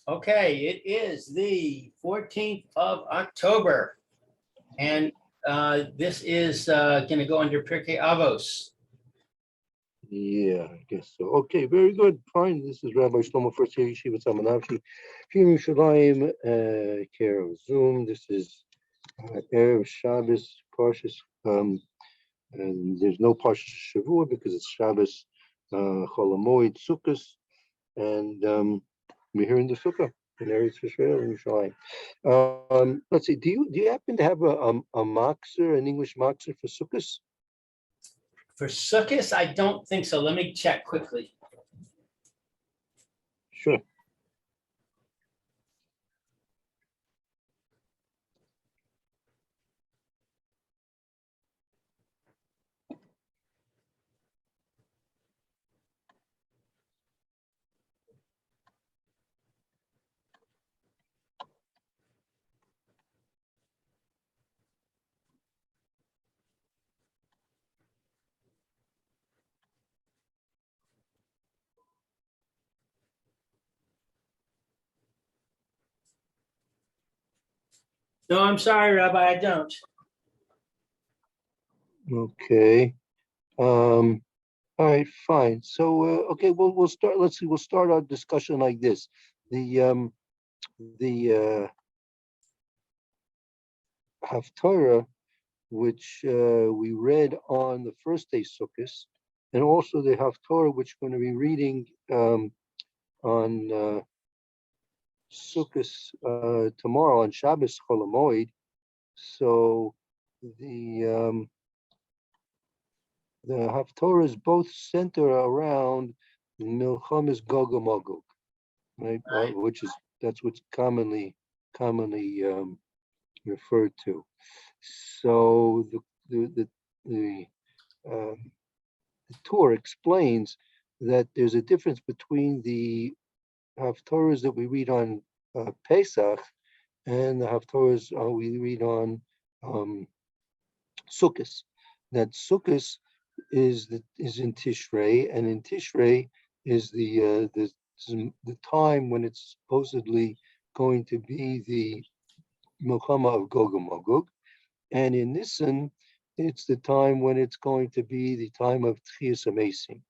Okay, it is the 14th of October, and this is going to go under Pierke Avos. Yeah, I guess so. Okay, very good. Fine. This is Rabbi Shlomo Furst here, Yeshiva Samanavshi, here in Yerushalayim, care of Zoom. This is Erev Shabbos, Parshas, and there's no Parshas Shavua because it's Shabbos, Chol HaMoed, Sukkos, and we're here in the Sukkah in Eretz Yisrael in Yerushalayim. Let's see. Do you happen to have a makzer, an English makzer for Sukkos? For Sukkos, I don't think so. Let me check quickly. Sure. No, I'm sorry, Rabbi, I don't. Okay. All right, fine. So, okay, well, we'll start. Let's see. We'll start our discussion like this. The Haftarah, which we read on the first day Sukkot, and also the Haftarah, which we're going to be reading on Sukkot tomorrow on Shabbos Chol HaMoed. So the Haftorahs both center around Milchamas Gog and Magog, right? Which is that's what's commonly referred to. So the Torah explains that there's a difference between the Haftorahs that we read on Pesach and the Haftorahs we read on Sukkos. That Sukkos is in Tishrei, and in Tishrei is the time when it's supposedly going to be the Milchama of Gog and Magog, and in Nisan it's the time when it's going to be the time of Tchias HaMesim.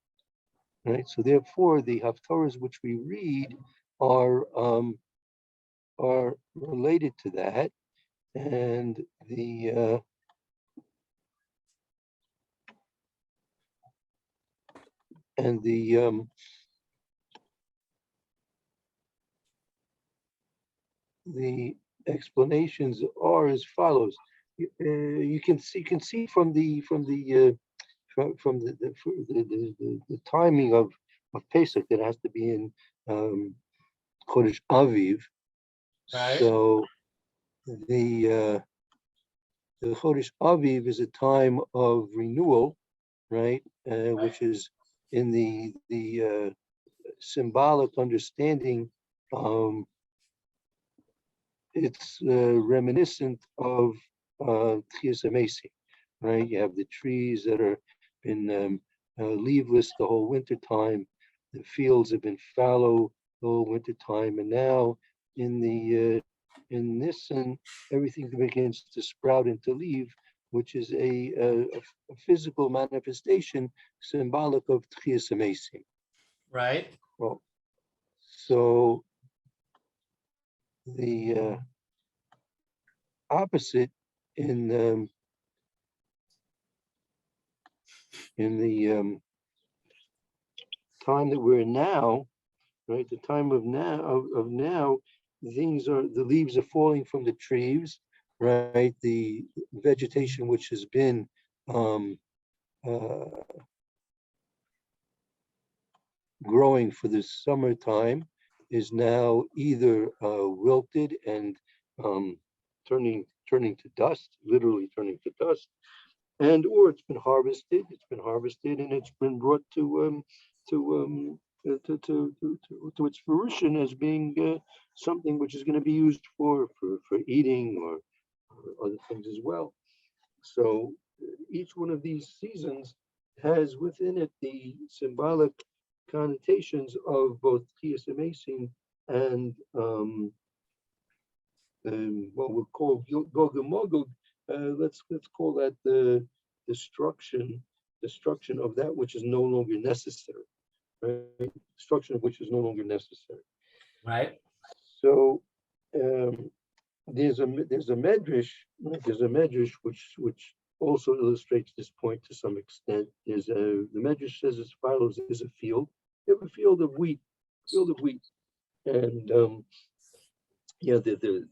Right. So therefore, the Haftarahs which we read are related to that, and the explanations are as follows. You can see from the timing of Pesach that has to be in Chodesh Aviv. Right. So the Chodesh Aviv is a time of renewal, right? Which is in the symbolic understanding. It's reminiscent of Tchias HaMesim, right? You have the trees that are been leafless the whole winter time. The fields have been fallow the whole winter time, and now in Nisan, everything begins to sprout into leaf, which is a physical manifestation symbolic of Tchias HaMesim. Right. Well, so the opposite in the time that we're in now, right? The time of now, the leaves are falling from the trees, right? The vegetation which has been growing for the summertime is now either wilted and turning to dust, literally turning to dust, and or it's been harvested. And it's been brought to its fruition as being something which is going to be used for eating or other things as well. So each one of these seasons has within it the symbolic connotations of both Tchias HaMesim and what we'll call Gog and Magog. Let's call that the destruction of that which is no longer necessary, right? Destruction of which is no longer necessary. Right. So um, there's a medrash, right? There's a medrash which also illustrates this point to some extent. There's the medrash says as follows: there's a field, you have a field of wheat, and yeah, the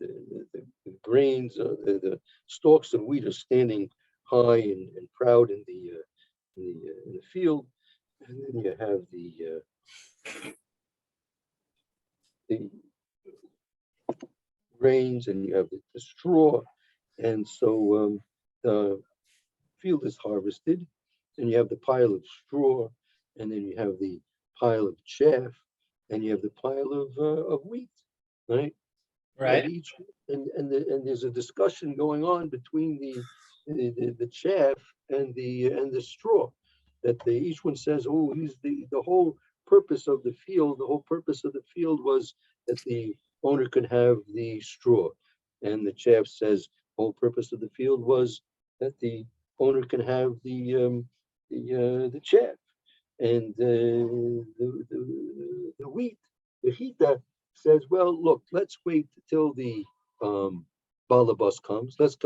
grains, the stalks of wheat are standing high and proud in the field, and then you have the grains, and you have the straw, and so the field is harvested, and you have the pile of straw, and then you have the pile of chaff, and you have the pile of wheat, right? Right. Right. Each and there's a discussion going on between the chaff and the straw, that each one says, oh, he's the whole purpose of the field. The whole purpose of the field was that the owner could have the straw, and the chaff says the whole purpose of the field was that the owner can have the chaff, and the wheat, the hita says, well, look, let's wait till the balabas comes. Let's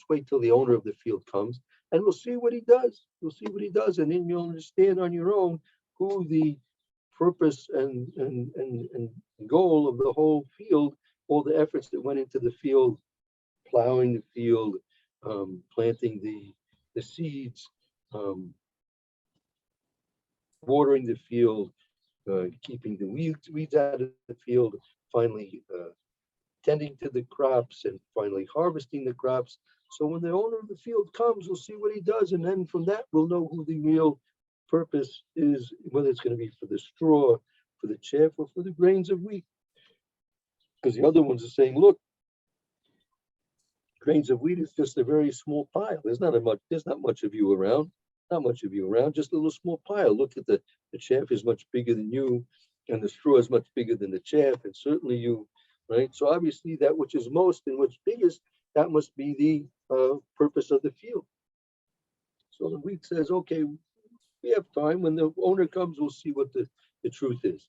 wait till the owner of the field comes, and we'll see what he does. We'll see what he does, and then you'll understand on your own who the purpose and goal of the whole field, all the efforts that went into the field, plowing the field, planting the seeds, watering the field, keeping the weeds out of the field, finally tending to the crops, and finally harvesting the crops. So when the owner of the field comes, we'll see what he does, and then from that we'll know who the real purpose is, whether it's going to be for the straw, for the chaff, or for the grains of wheat. Because the other ones are saying, look, grains of wheat is just a very small pile. There's not much of you around. Not much of you around, just a little small pile. Look at the chaff is much bigger than you, and the straw is much bigger than the chaff, and certainly you, right? So obviously that which is most and what's biggest, that must be the purpose of the field. So the wheat says, okay, we have time. When the owner comes, we'll see what the truth is.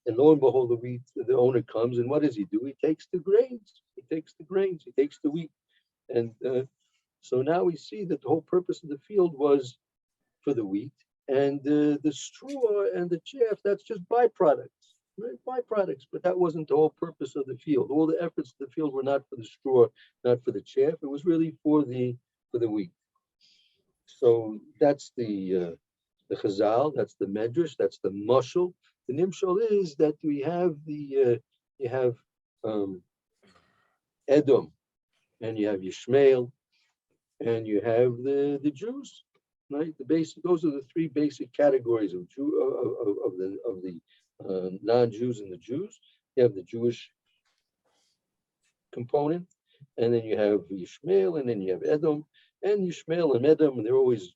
And lo and behold, the owner comes, and what does he do? He takes the grains. He takes the wheat. And so now we see that the whole purpose of the field was for the wheat, and the straw and the chaff, that's just byproducts, right? Byproducts, but that wasn't the whole purpose of the field. All the efforts of the field were not for the straw, not for the chaff. It was really for the wheat. So that's the chazal, that's the medrash, that's the mushal. The nimshal is that we have you have Edom, and you have Yishmael, and you have the Jews, right? Those are the three basic categories of the non-Jews and the Jews. You have the Jewish component, and then you have Yishmael, and then you have Edom. And Yishmael and Edom, and they're always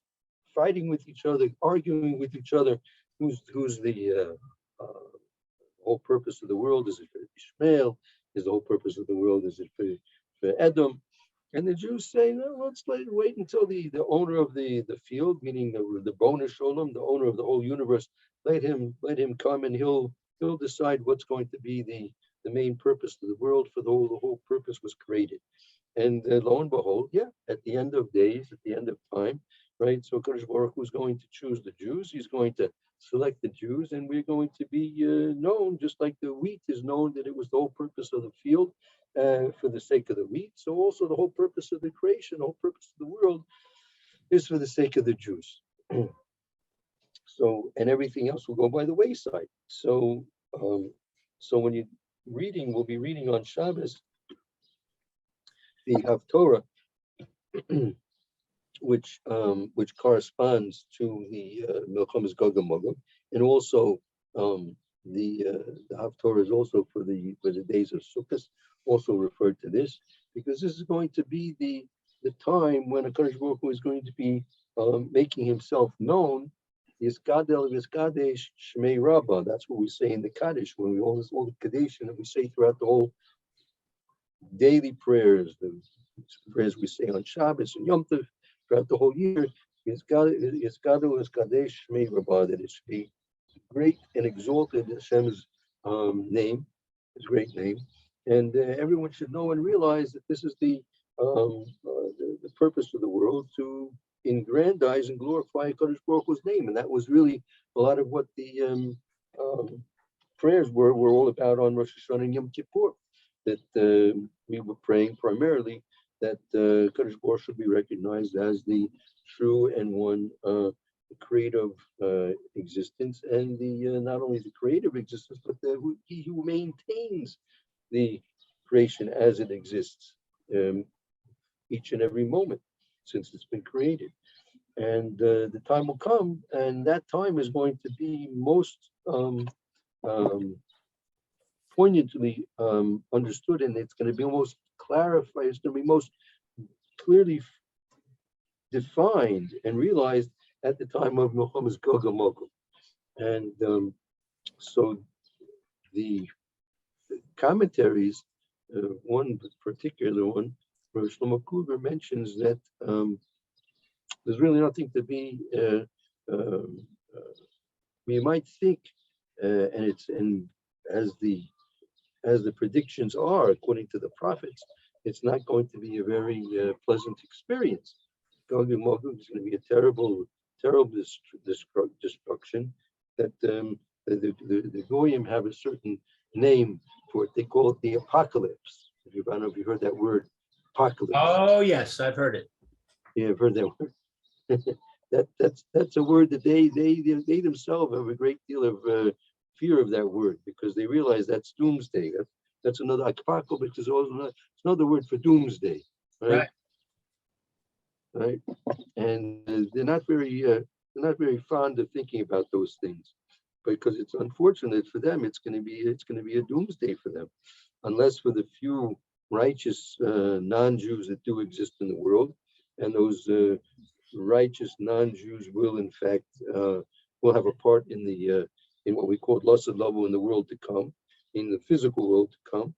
fighting with each other, arguing with each other. Who's the whole purpose of the world? Is it for Yishmael? Is the whole purpose of the world? Is it for Edom? And the Jews say, no, let's wait until the owner of the field, meaning the Bona Sholem, the owner of the whole universe, let him come, and he'll decide what's going to be the main purpose of the world. For the whole purpose was created. And lo and behold, yeah, at the end of days, at the end of time, right? So Kadosh Baruch Hu is going to choose the Jews. He's going to select the Jews, and we're going to be known, just like the wheat is known that it was the whole purpose of the field for the sake of the wheat. So also the whole purpose of the creation, the whole purpose of the world is for the sake of the Jews. So, and everything else will go by the wayside. So, so when you're reading, we'll be reading on Shabbos the Haftorah, which corresponds to the Milchemes Gog and Magog, and also the Haftorah is also for the days of Sukkos, also referred to this, because this is going to be the time when HaKadosh Baruch Hu is going to be making himself known Yiskadel Yiskadesh Shmei Rabbah. That's what we say in the Kaddish when we all the Kaddishim that we say throughout the whole daily prayers, the prayers we say on Shabbos and Yom Tov throughout the whole year. Yiskadel Yiskadesh Shmei Rabbah. That it should be great and exalted Hashem's name, His great name, and everyone should know and realize that this is the purpose of the world, to aggrandize and glorify Kadosh Baruch Hu's name, and that was really a lot of what the prayers were all about on Rosh Hashanah and Yom Kippur. That we were praying primarily that Kadosh Baruch should be recognized as the true and one creative existence, and the not only the creative existence, but he who maintains the creation as it exists each and every moment since it's been created. And the time will come, and that time is going to be most poignantly understood, and it's going to be most clarified. It's going to be most clearly defined and realized at the time of Muhammad's Gog and Magog. And so the commentaries, one particular one, where Shlomo Kluger mentions that there's really nothing to be. We might think, and as the predictions are, according to the prophets, it's not going to be a very pleasant experience. Gog and Magog is going to be a terrible destruction. That the Goyim have a certain name for it. They call it the apocalypse. I don't know if you heard that word, apocalypse. Oh yes, I've heard it. Yeah, I've heard that word. That's a word that they themselves have a great deal of fear of that word, because they realize that's doomsday. That's another apocalypse is also another word for doomsday, right? Right. And they're not very fond of thinking about those things, because it's unfortunate for them. It's going to be a doomsday for them, unless for the few righteous non-Jews that do exist in the world, and those righteous non-Jews will in fact will have a part in what we call Lasad Lavu in the world to come, in the physical world to come,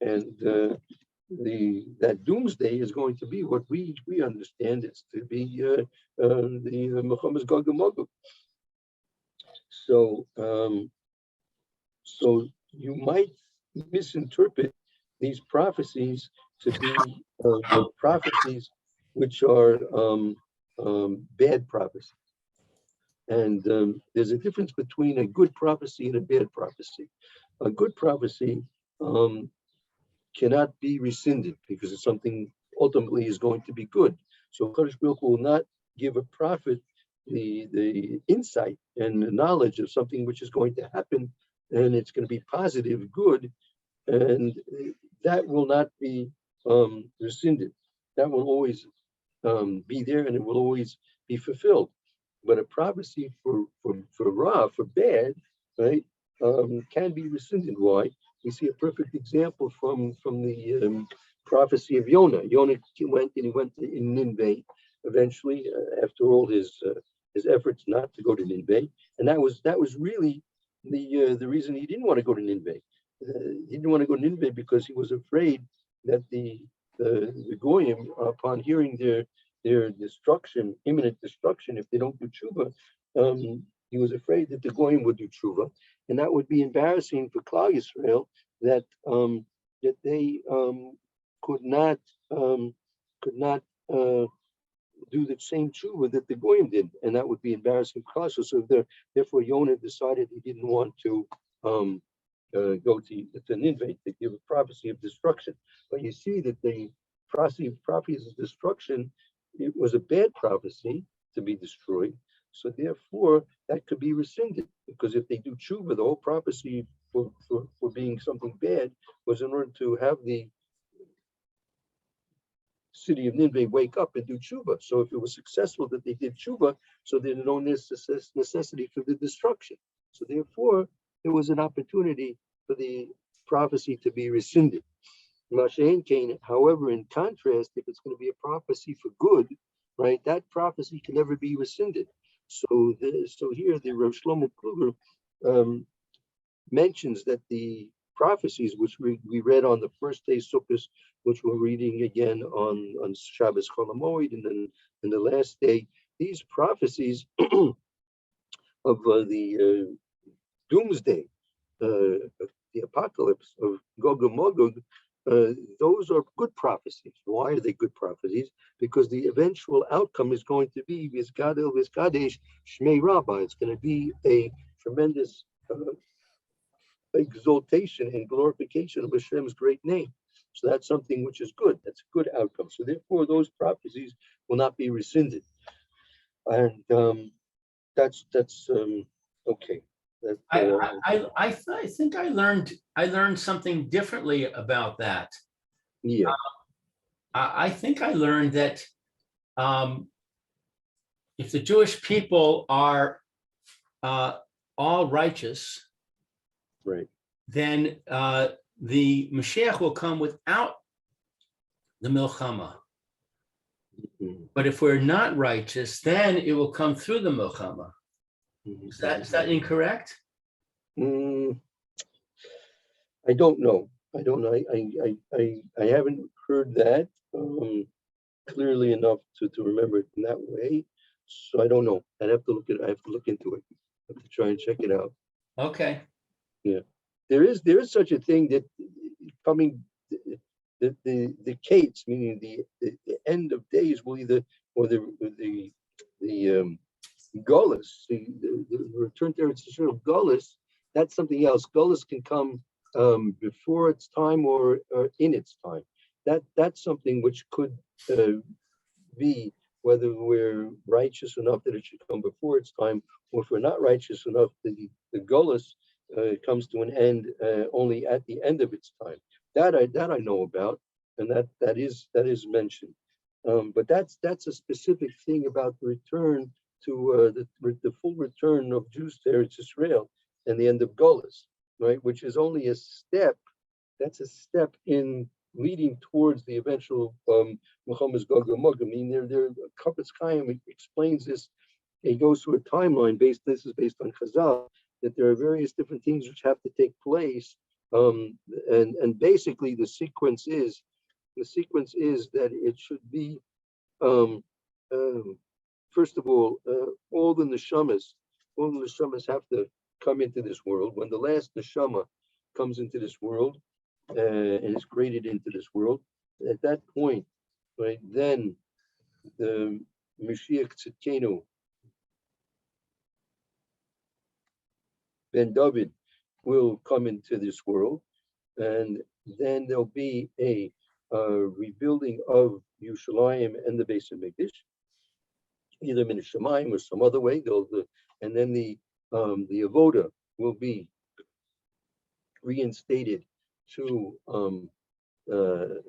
and that doomsday is going to be what we understand it's to be the Muhammad's Gog and Magog. So so you might misinterpret these prophecies to be prophecies which are bad prophecies. And there's a difference between a good prophecy and a bad prophecy. A good prophecy cannot be rescinded because it's something ultimately is going to be good. So Kadosh Baruch Hu will not give a prophet the insight and the knowledge of something which is going to happen, and it's going to be positive, good, and that will not be rescinded. That will always be there, and it will always be fulfilled. But a prophecy for bad, right, can be rescinded. Why? We see a perfect example from the prophecy of Yonah. Yonah went to Nineveh eventually, after all his efforts not to go to Nineveh, and that was really the reason he didn't want to go to Nineveh. He didn't want to go to Nineveh because he was afraid that the Goyim, upon hearing their destruction, imminent destruction, if they don't do tshuva, he was afraid that the Goyim would do tshuva, and that would be embarrassing for Klal Yisrael, that they could not do the same tshuva that the Goyim did, and that would be embarrassing for Klal Yisrael. So therefore, Yonah decided he didn't want to go to Nineveh to give a prophecy of destruction. But you see that the prophecy of destruction, it was a bad prophecy to be destroyed. So therefore, that could be rescinded, because if they do tshuva, the whole prophecy for being something bad was in order to have the city of Nineveh wake up and do tshuva. So if it was successful that they did tshuva, so there's no necessity for the destruction. So therefore, there was an opportunity for the prophecy to be rescinded. However, in contrast, if it's going to be a prophecy for good, right, that prophecy can never be rescinded. So here the Rav Shlomo Kluger mentions that the prophecies which we read on the first day Sukkos, which we're reading again on Shabbos Chol HaMoed, and then in the last day, these prophecies of the doomsday, the apocalypse of Gog and Magog, those are good prophecies. Why are they good prophecies? Because the eventual outcome is going to be Vizgadel Vizgadesh Shmei Rabbah. It's going to be a tremendous exaltation and glorification of Hashem's great name. So that's something which is good. That's a good outcome. So therefore, those prophecies will not be rescinded, and that's okay. That, I think I learned something differently about that. yeah, I think I learned that if the Jewish people are all righteous, right. then the Mashiach will come without the Milchama. Mhm. But if we're not righteous, then it will come through the Milchama. Mhm. Is that incorrect? I don't know. I don't know. I haven't heard that clearly enough to remember it in that way. So I don't know. I have to look into it. I have to try and check it out. Okay. Yeah. There is such a thing that coming the Kates, meaning the end of days will either or the Gullus, the return to Eretz Yisrael, Gullus, that's something else. Gullus can come before its time or in its time. That's something which could be whether we're righteous enough that it should come before its time, or if we're not righteous enough, the Gullus comes to an end only at the end of its time. That I know about, and that is mentioned. But that's a specific thing about the return to the full return of Jews to Eretz Israel and the end of Gullus, right? Which is only a step. That's a step in leading towards the eventual Muhammad's Gog and Magog. I mean, Kapitz Chaim explains this. He goes through a timeline this is based on Chazal, that there are various different things which have to take place. And basically the sequence is that it should be um, first of all the neshamas have to come into this world. When the last neshama comes into this world and is created into this world, at that point, right, then the Mashiach Tzidkenu Ben David will come into this world, and then there'll be a rebuilding of Yerushalayim and the Beis Hamikdash, either Min Shemayim or some other way. And then the avoda will be reinstated to the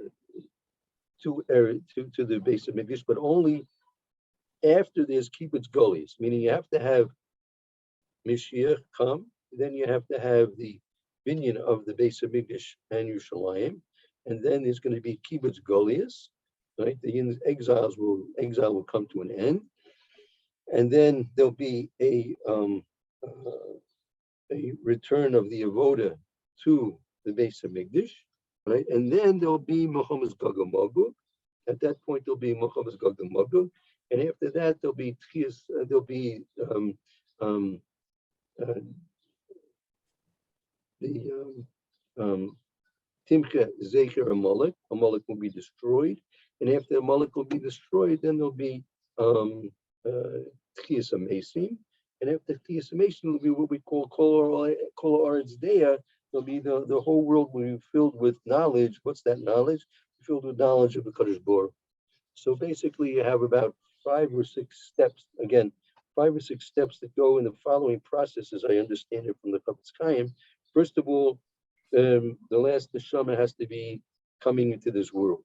Beis Hamikdash, but only after there's kibbutz golis, meaning you have to have Mashiach come, then you have to have the binyan of the Beis Hamikdash and Yerushalayim, and then there's going to be kibbutz golias, right? The exile will come to an end, and then there'll be a return of the avoda to the Beis Hamikdash, right? And then there'll be Muhammad's Gog and Magog. At that point, there'll be Muhammad's Gog and Magog, and after that, there'll be the Timcha Zecher Amalek. Amalek will be destroyed, and after Amalek will be destroyed, then there'll be Tchias Amesim, and after Tchias Amesim will be what we call Kol Aretz Deah. There'll be the whole world will be filled with knowledge. What's that knowledge? Filled with knowledge of the Kadosh Baruch. So basically, you have about 5 or 6 steps. Again, 5 or 6 steps that go in the following process, as I understand it from the Kapitz Chaim. First of all, the last neshama has to be coming into this world,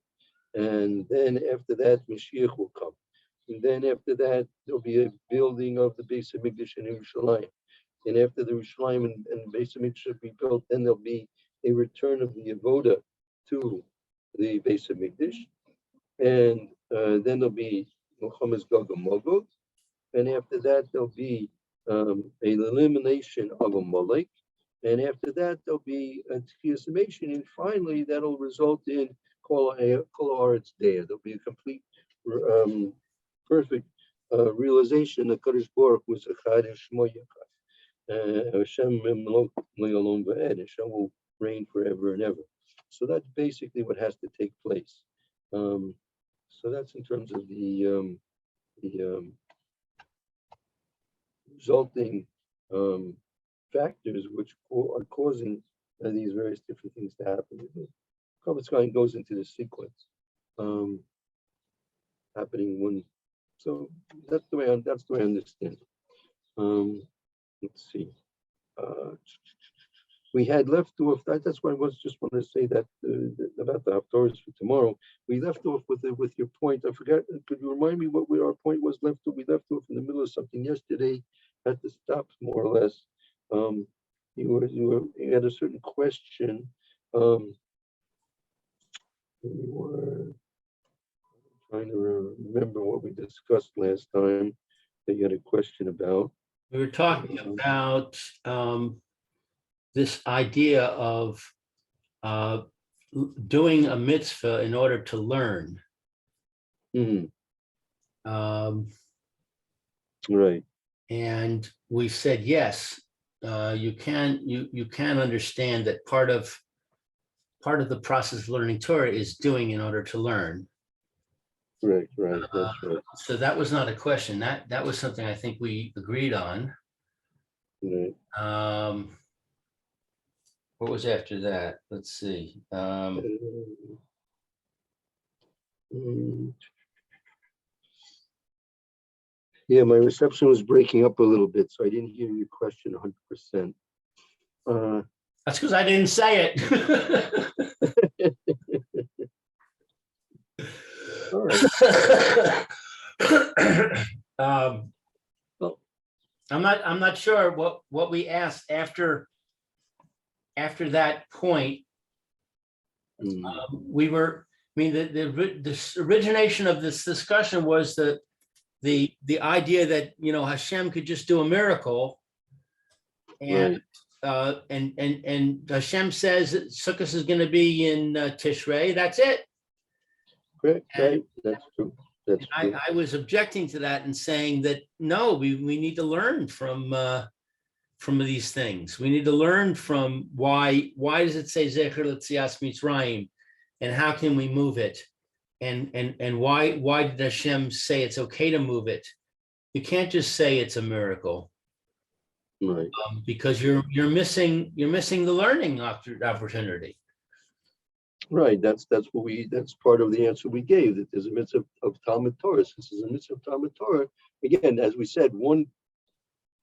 and then after that, Mashiach will come, and then after that, there'll be a building of the Beis Hamikdash in Yerushalayim, and after the Yerushalayim and Beis Hamikdash will be built, then there'll be a return of the avoda to the Beis Hamikdash, and then there'll be Muhammad's Gog and Magog, and after that there'll be an elimination of a Molech, and after that there'll be a summation, and finally that'll result in Kol Haaretz Dea. There'll be a complete, perfect realization that Kadosh Baruch Hu was Echad and Shmo Yechad. Hashem Melech Le'olam Va'ed. Hashem will reign forever and ever. So that's basically what has to take place. So that's in terms of the resulting factors which are causing these various different things to happen. The Chavetz Chaim goes into the sequence happening when. So that's the way I understand it. Let's see. We had left off. That's why I just want to say that about the Haftorahs for tomorrow. We left off with your point. I forgot. Could you remind me what our point was left off? We left off in the middle of something yesterday. Had to stop more or less. You had a certain question. You were trying to remember what we discussed last time that you had a question about. We were talking about this idea of doing a mitzvah in order to learn. Right. And we said, yes, you can understand that part of the process of learning Torah is doing in order to learn. Right, that's right. So that was not a question. That was something I think we agreed on. Right. What was after that? Let's see. Yeah, my reception was breaking up a little bit, so I didn't hear your question 100%. That's because I didn't say it. All right. I'm not sure what we asked after that point. We were, I mean, the origination of this discussion was the idea that, Hashem could just do a miracle, and Right. And Hashem says that Sukkos is going to be in Tishrei. That's it. Great. That's true. That's true. I was objecting to that and saying that no, we need to learn from these things. We need to learn from why does it say Zecher L'Tzias Mitzrayim, and how can we move it, and why did Hashem say it's okay to move it? You can't just say it's a miracle, Right. Because you're missing the learning opportunity. Right. That's part of the answer we gave, that there's a mitzvah of Talmud Torah. Since there's a mitzvah of Talmud Torah, again, as we said, one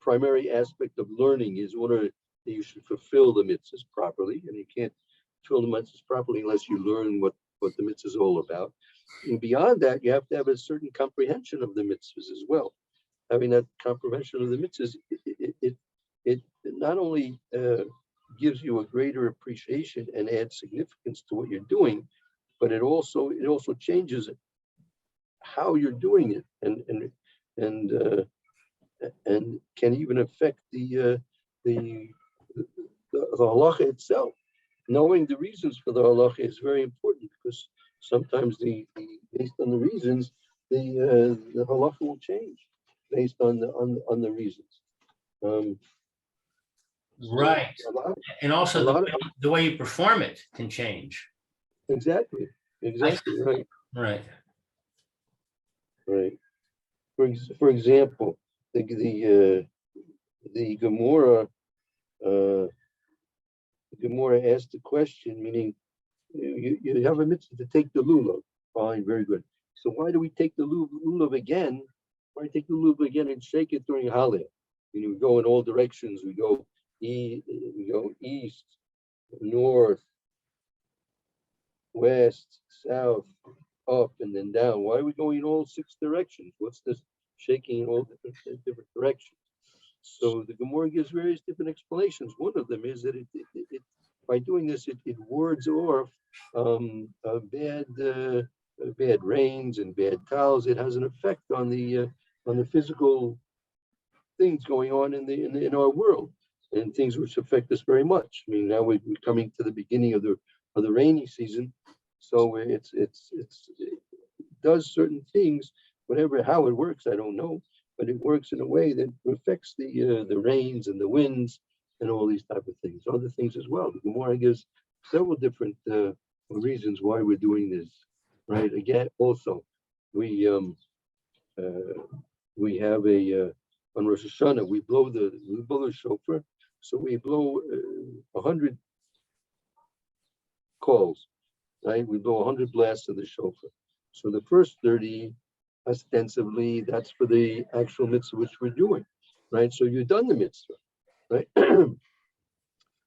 primary aspect of learning is in order that you should fulfill the mitzvahs properly, and you can't fulfill the mitzvahs properly unless you learn what the mitzvah is all about. And beyond that, you have to have a certain comprehension of the mitzvahs as well. Having that comprehension of the mitzvahs, it not only gives you a greater appreciation and adds significance to what you're doing, but it also changes how you're doing it, and can even affect the halacha itself. Knowing the reasons for the halacha is very important, because sometimes based on the reasons, the halacha will change based on the reasons. Right. And also the way you perform it can change. Exactly. Right. Right. Right. For example, the Gemara asked the question, meaning you have a mitzvah to take the lulav. Fine, very good. So why do we take the lulav again? Why take the lulav again and shake it during Haleh? We go in all directions. We go east, north, west, south, up, and then down. Why are we going in all 6 directions? What's this shaking in all different directions? So the Gemara gives various different explanations. One of them is that it by doing this, it wards off bad rains and bad towels. It has an effect on the physical things going on in our world, and things which affect us very much. I mean, now we're coming to the beginning of the rainy season, so it does certain things. Whatever how it works, I don't know, but it works in a way that affects the rains and the winds and all these type of things, other things as well. The Gemara gives several different reasons why we're doing this, right? Again, also, we have on Rosh Hashanah we blow the shofar, so we blow 100 calls, right? We blow 100 blasts of the shofar. So the first 30, ostensibly, that's for the actual mitzvah which we're doing, right? So you've done the mitzvah, right?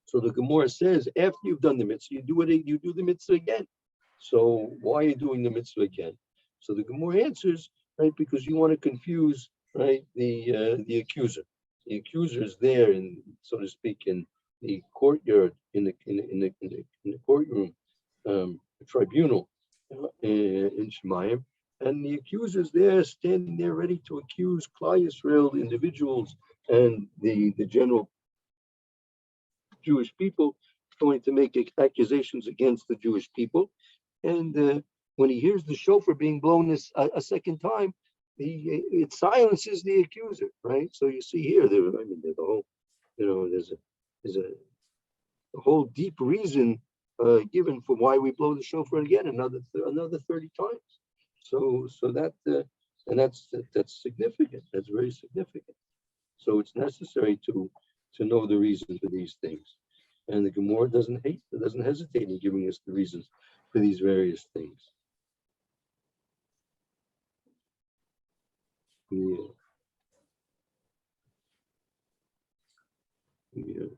So the Gemara says after you've done the mitzvah, you do the mitzvah again. So why are you doing the mitzvah again? So the Gemara answers, right, because you want to confuse, right, the accuser. The accuser is there, in, so to speak, in the courtyard, in the courtroom, the tribunal in Shemayim, and the accuser is there, standing there, ready to accuse Klal Yisrael individuals and the general Jewish people, going to make accusations against the Jewish people. And when he hears the shofar being blown a second time, it silences the accuser, right? So you see here, there's a whole, there's a whole deep reason given for why we blow the shofar again another 30 times. So that and that's significant. That's very significant. So it's necessary to know the reason for these things, and the Gemara doesn't hesitate in giving us the reasons for these various things. Yeah. Yeah.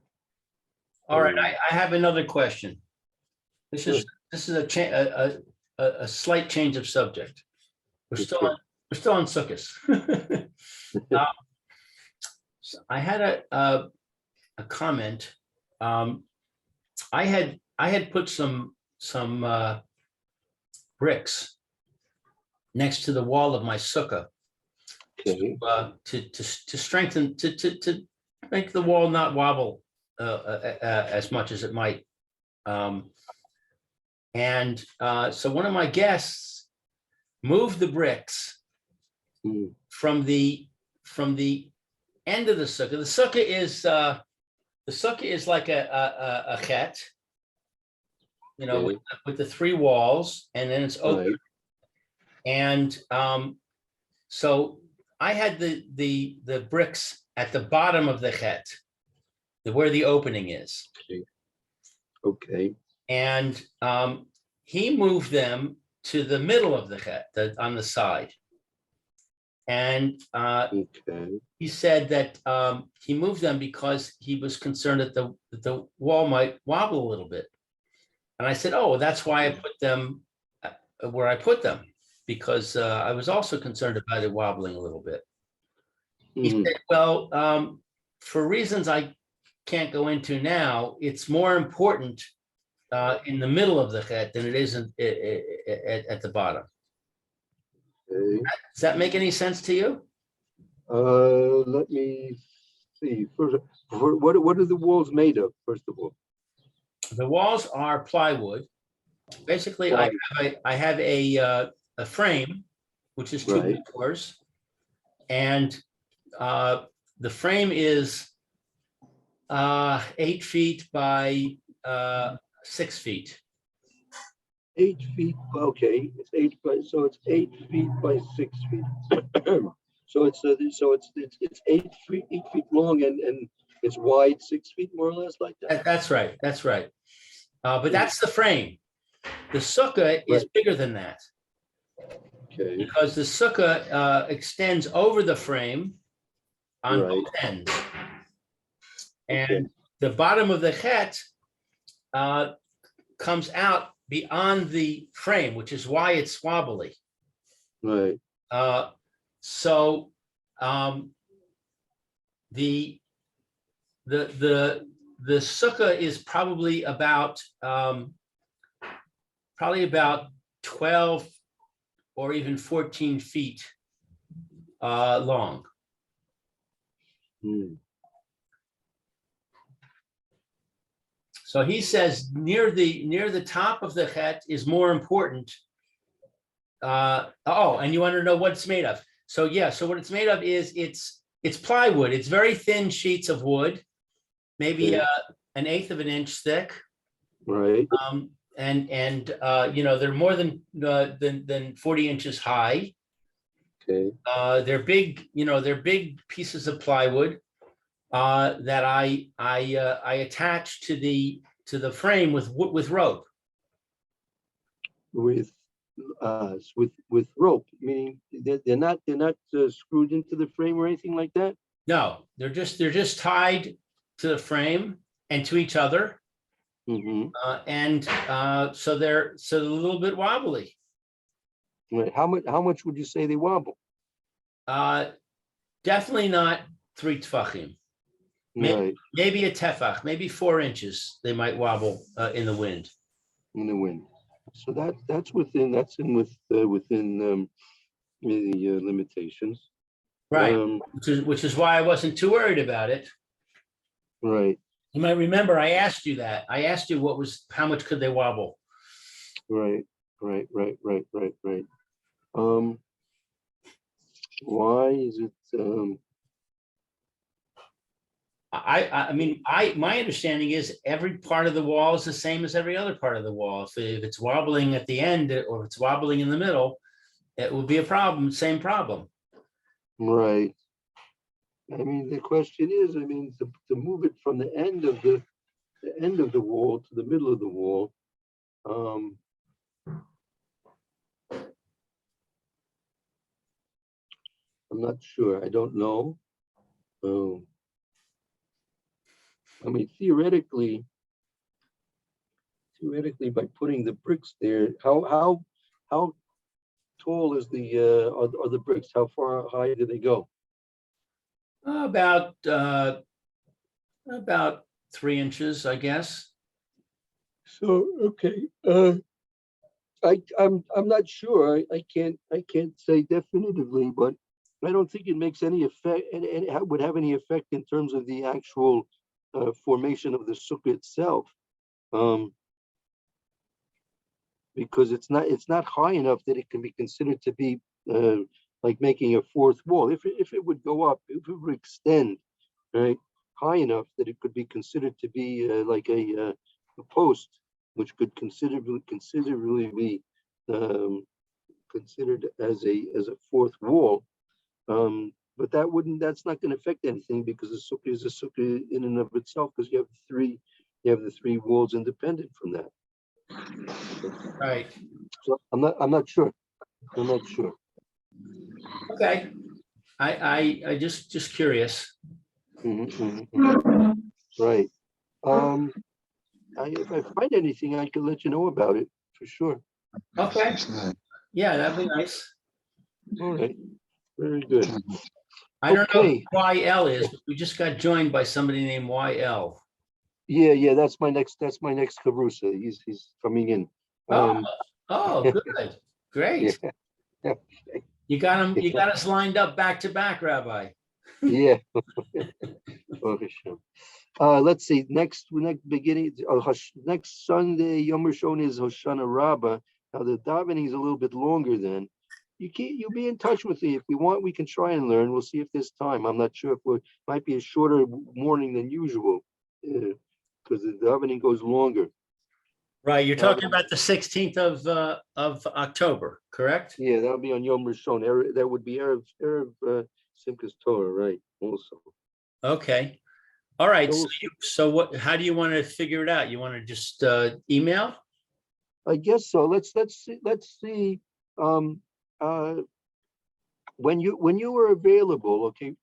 All right, I have another question. This is a slight change of subject. We're still on Sukkos. So I had a comment. I had put some bricks next to the wall of my sukkah to strengthen, to make the wall not wobble as much as it might. So one of my guests moved the bricks from the end of the sukkah. The sukkah is like a chet, with the three walls, and then it's open. Right. And so I had the bricks at the bottom of the chet, where the opening is. Okay. And he moved them to the middle of the chet, on the side. And he said that he moved them because he was concerned that the wall might wobble a little bit. And I said, oh, that's why I put them where I put them, because I was also concerned about it wobbling a little bit. He said, well, for reasons I can't go into now, it's more important in the middle of the chet than it is at the bottom. Okay. Does that make any sense to you? Let me see. First, what are the walls made of, first of all? The walls are plywood. Basically, I have a frame, which is 2 by 4s, and the frame is 8 feet by 6 feet. 8 feet. Okay, it's 8 feet by 6 feet. So it's 8 feet long and it's wide 6 feet, more or less, like that. That's right. But that's the frame. The sukkah is bigger than that. Okay. Because the sukkah extends over the frame on both ends, and the bottom of the chet comes out beyond the frame, which is why it's wobbly. Right. So the sukkah is probably about 12 or even 14 feet long. Hmm. So he says near the top of the chet is more important. And you want to know what it's made of? So yeah, so what it's made of is it's plywood. It's very thin sheets of wood, maybe Okay. an eighth of an inch thick. Right. They're more than 40 inches high. Okay. They're big, they're big pieces of plywood that I attach to the frame with rope. With rope, meaning they're not screwed into the frame or anything like that. No, they're just tied to the frame and to each other, Mm-hmm. so they're a little bit wobbly. Right. How much would you say they wobble? Definitely not 3 tefachim. Right. Maybe a tefach, maybe 4 inches. They might wobble in the wind. In the wind. So within the limitations. Right. Which is why I wasn't too worried about it. Right. You might remember I asked you that. I asked you how much could they wobble? Right. Why is it? My understanding is every part of the wall is the same as every other part of the wall. If it's wobbling at the end or if it's wobbling in the middle, it would be a problem, same problem. Right. I mean, the question is, to move it from the end of the wall to the middle of the wall. I'm not sure. I don't know. Theoretically, by putting the bricks there, how tall is are the bricks? How far high do they go? About 3 inches, I guess. So okay, I'm not sure. I can't say definitively, but I don't think it makes any effect, and it would have any effect in terms of the actual formation of the sukkah itself, because it's not high enough that it can be considered to be like making a fourth wall. If it would go up, if it would extend, right, high enough that it could be considered to be like a post, which could considerably be considered as a fourth wall. But that's not going to affect anything, because the sukkah is a sukkah in and of itself, because you have the three walls independent from that. Right. So I'm not sure. I'm not sure. Okay. I just curious. Right. If I find anything, I can let you know about it for sure. Okay. Yeah, that'd be nice. All right. Very good. I don't know who YL is, but we just got joined by somebody named YL. Yeah. That's my next Kabrusa. He's coming in. Good. Great. Yeah. You got him. You got us lined up back to back, Rabbi. Yeah. Let's see. Next Sunday, Yom Rishon is Hoshana Rabbah. Now the davening is a little bit longer then. You'll be in touch with me if you want. We can try and learn. We'll see if there's time. I'm not sure if it might be a shorter morning than usual, because the davening goes longer. Right. You're talking about the 16th of October, correct? Yeah, that'll be on Yom Rishon. That would be Erev Simchas Torah, right? Also. Okay. All right. So what? How do you want to figure it out? You want to just email? I guess so. Let's see. When you were available, okay.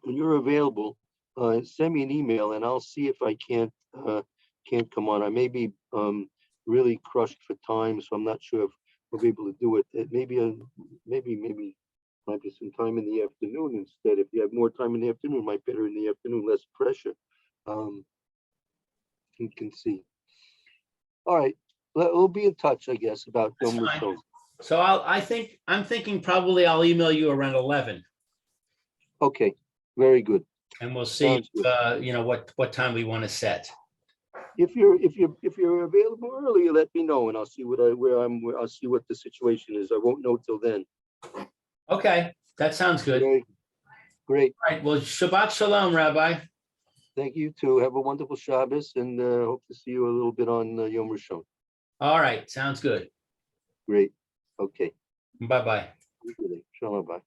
When you're available, send me an email and I'll see if I can't come on. I may be really crushed for time, so I'm not sure if we'll be able to do it. Maybe might be some time in the afternoon instead. If you have more time in the afternoon, might be better in the afternoon, less pressure. You can see. All right, we'll be in touch, I guess, about Yom Rishon. So I'm thinking probably I'll email you around 11. Okay. Very good. And we'll see, Sounds good. you know, what time we want to set. If you're available earlier, let me know and I'll see I'll see what the situation is. I won't know till then. Okay, that sounds good. All Very great. right, well, Shabbat Shalom, Rabbi. Thank you too. Have a wonderful Shabbos and hope to see you a little bit on Yom Rishon. All right, sounds good. Great. Okay. Bye-bye. Shalom. Bye.